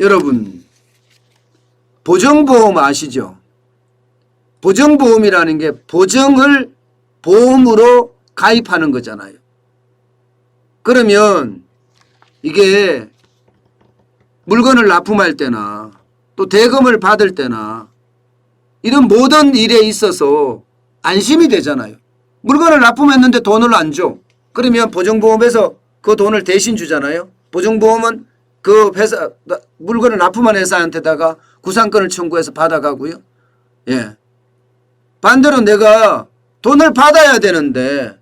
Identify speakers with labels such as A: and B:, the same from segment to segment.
A: 여러분 보정보험 아시죠? 보정보험이라는 게 보정을 보험으로 가입하는 거잖아요. 그러면 이게 물건을 납품할 때나 또 대금을 받을 때나 이런 모든 일에 있어서 안심이 되잖아요. 물건을 납품했는데 돈을 안 줘. 그러면 보정보험에서 그 돈을 대신 주잖아요. 보정보험은 그 회사 물건을 납품한 회사한테다가 구상권을 청구해서 받아가고요. 예. 반대로 내가 돈을 받아야 되는데,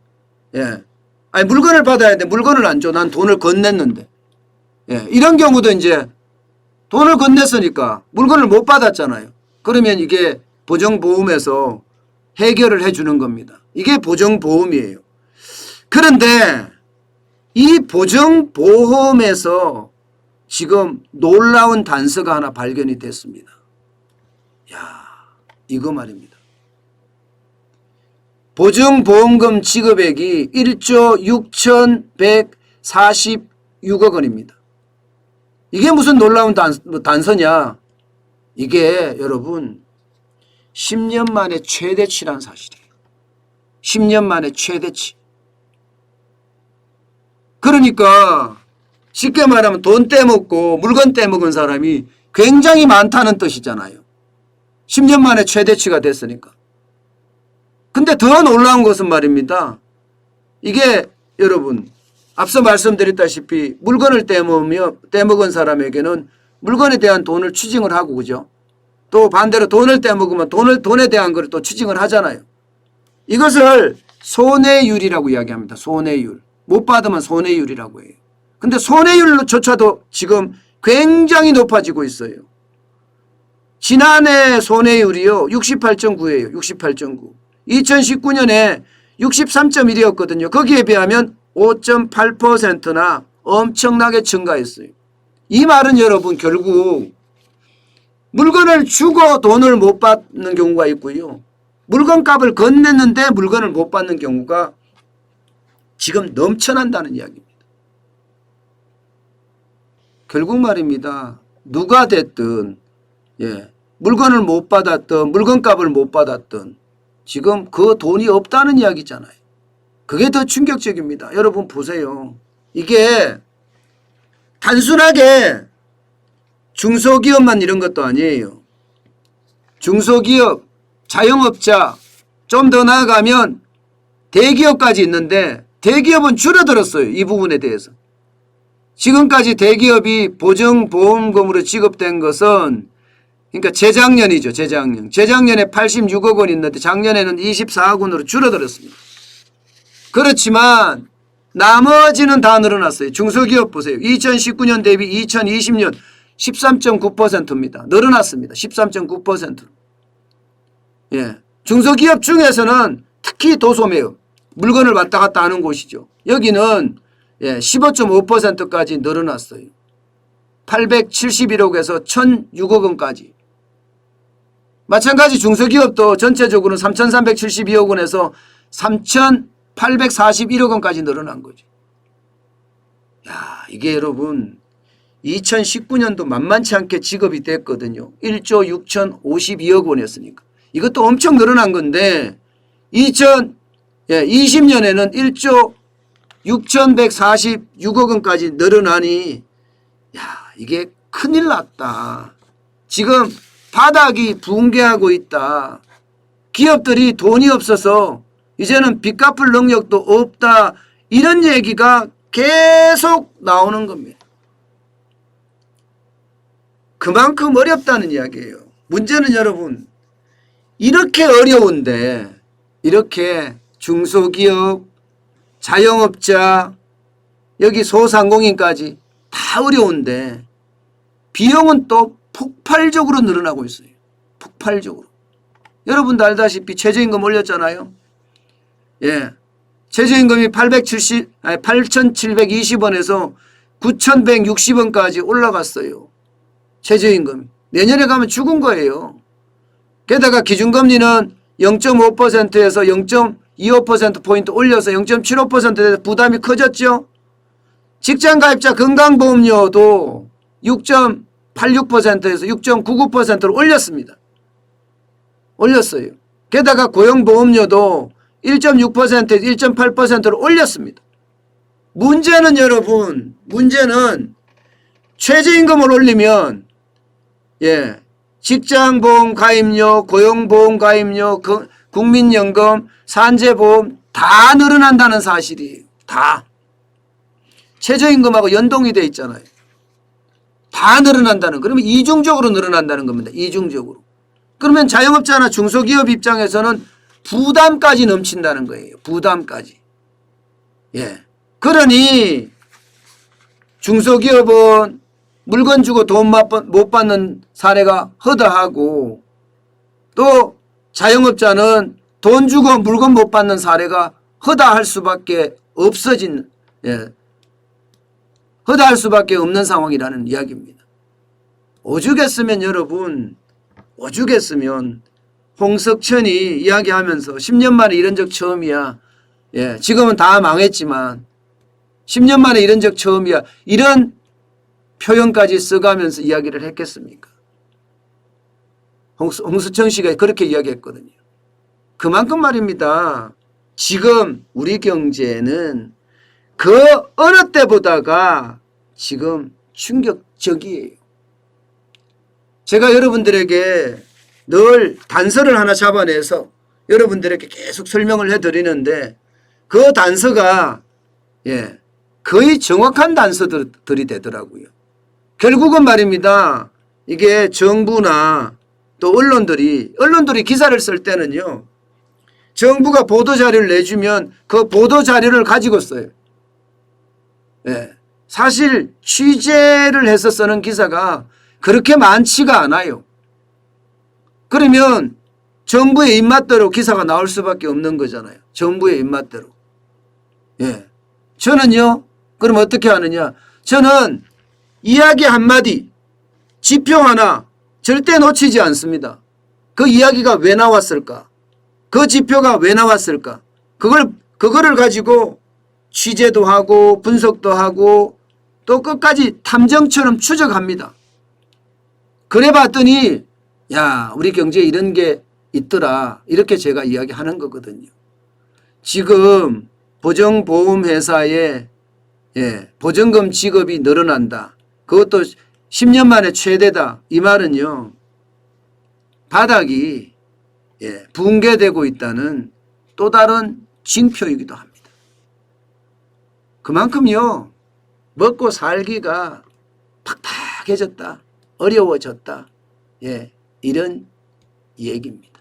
A: 예. 아니 물건을 받아야 돼. 물건을 안 줘. 난 돈을 건넸는데. 예. 이런 경우도 이제 돈을 건넸으니까 물건을 못 받았잖아요. 그러면 이게 보정보험에서 해결을 해주는 겁니다. 이게 보정보험이에요. 그런데 이 보정보험에서 지금 놀라운 단서가 하나 발견이 됐습니다. 야, 이거 말입니다. 보정보험금 지급액이 1조 6,146억 원입니다. 이게 무슨 놀라운 단서냐? 이게 여러분 10년 만에 최대치란 사실이에요. 10년 만에 최대치. 그러니까 쉽게 말하면 돈 떼먹고 물건 떼먹은 사람이 굉장히 많다는 뜻이잖아요. 10년 만에 최대치가 됐으니까. 근데 더 놀라운 것은 말입니다. 이게 여러분 앞서 말씀드렸다시피 물건을 떼먹은 사람에게는 물건에 대한 돈을 추징을 하고 그죠? 또 반대로 돈을 떼먹으면 돈에 대한 걸 또 추징을 하잖아요. 이것을 손해율이라고 이야기합니다. 손해율. 못 받으면 손해율이라고 해요. 근데 손해율조차도 지금 굉장히 높아지고 있어요. 지난해 손해율이요. 68.9예요. 68.9. 2019년에 63.1이었거든요. 거기에 비하면 5.8%나 엄청나게 증가했어요. 이 말은 여러분 결국 물건을 주고 돈을 못 받는 경우가 있고요. 물건값을 건넸는데 물건을 못 받는 경우가 지금 넘쳐난다는 이야기입니다. 결국 말입니다. 누가 됐든 물건을 못 받았든 물건값을 못 받았든 지금 그 돈이 없다는 이야기잖아요. 그게 더 충격적입니다. 여러분 보세요. 이게 단순하게 중소기업만 이런 것도 아니에요. 중소기업, 자영업자, 좀 더 나아가면 대기업까지 있는데 대기업은 줄어들었어요. 이 부분에 대해서. 지금까지 대기업이 보정보험금으로 지급된 것은 그러니까 재작년이죠. 재작년. 재작년에 86억 원 있는데 작년에는 24억 원으로 줄어들었습니다. 그렇지만 나머지는 다 늘어났어요. 중소기업 보세요. 2019년 대비 2020년 13.9%입니다. 늘어났습니다. 13.9%. 예. 중소기업 중에서는 특히 도소매업, 물건을 왔다 갔다 하는 곳이죠. 여기는 15.5%까지 늘어났어요. 871억에서 1,006억 원까지. 마찬가지 중소기업도 전체적으로는 3,372억 원에서 3,841억 원까지 늘어난 거죠. 야, 이게 여러분 2019년도 만만치 않게 지급이 됐거든요. 1조 6,052억 원이었으니까. 이것도 엄청 늘어난 건데 2020년에는 1조 6,146억 원까지 늘어나니 야, 이게 큰일 났다. 지금 바닥이 붕괴하고 있다. 기업들이 돈이 없어서 이제는 빚 갚을 능력도 없다. 이런 얘기가 계속 나오는 겁니다. 그만큼 어렵다는 이야기예요. 문제는 여러분 이렇게 어려운데 이렇게 중소기업, 자영업자, 여기 소상공인까지 다 어려운데 비용은 또 폭발적으로 늘어나고 있어요. 폭발적으로. 여러분도 알다시피 최저임금 올렸잖아요. 예. 최저임금이 8,720원에서 9,160원까지 올라갔어요. 최저임금. 내년에 가면 죽은 거예요. 게다가 기준금리는 0.5%에서 0.25%포인트 올려서 0.75%에서 부담이 커졌죠. 직장가입자 건강보험료도 6.86%에서 6.99%로 올렸습니다. 올렸어요. 게다가 고용보험료도 1.6%에서 1.8%로 올렸습니다. 문제는 여러분, 문제는 최저임금을 올리면 직장보험 가입료, 고용보험 가입료, 국민연금, 산재보험 다 늘어난다는 사실이에요. 다. 최저임금하고 연동이 돼 있잖아요. 다 늘어난다는, 그러면 이중적으로 늘어난다는 겁니다. 이중적으로. 그러면 자영업자나 중소기업 입장에서는 부담까지 넘친다는 거예요. 부담까지. 그러니 중소기업은 물건 주고 돈 못 받는 사례가 허다하고, 또 자영업자는 돈 주고 물건 못 받는 사례가 허다할 수밖에 허다할 수밖에 없는 상황이라는 이야기입니다. 오죽했으면 여러분, 오죽했으면 홍석천이 이야기하면서 10년 만에 이런 적 처음이야. 지금은 다 망했지만 10년 만에 이런 적 처음이야. 이런 표현까지 써가면서 이야기를 했겠습니까? 홍수천 씨가 그렇게 이야기했거든요. 그만큼 말입니다. 지금 우리 경제는 그 어느 때보다가 지금 충격적이에요. 제가 여러분들에게 늘 단서를 하나 잡아내서 여러분들에게 계속 설명을 해드리는데, 그 단서가 거의 정확한 단서들이 되더라고요. 결국은 말입니다. 이게 정부나 또 언론들이 기사를 쓸 때는요, 정부가 보도자료를 내주면 그 보도자료를 가지고 써요. 사실 취재를 해서 쓰는 기사가 그렇게 많지가 않아요. 그러면 정부의 입맛대로 기사가 나올 수밖에 없는 거잖아요. 정부의 입맛대로. 저는요, 그럼 어떻게 하느냐. 저는 이야기 한마디, 지표 하나 절대 놓치지 않습니다. 그 이야기가 왜 나왔을까? 그 지표가 왜 나왔을까? 그거를 가지고 취재도 하고 분석도 하고 또 끝까지 탐정처럼 추적합니다. 그래 봤더니 야, 우리 경제에 이런 게 있더라. 이렇게 제가 이야기하는 거거든요. 지금 보정보험회사에 보증금 지급이 늘어난다. 그것도 10년 만에 최대다. 이 말은요, 바닥이 붕괴되고 있다는 또 다른 징표이기도 합니다. 그만큼요, 먹고 살기가 팍팍해졌다. 어려워졌다. 이런 얘기입니다.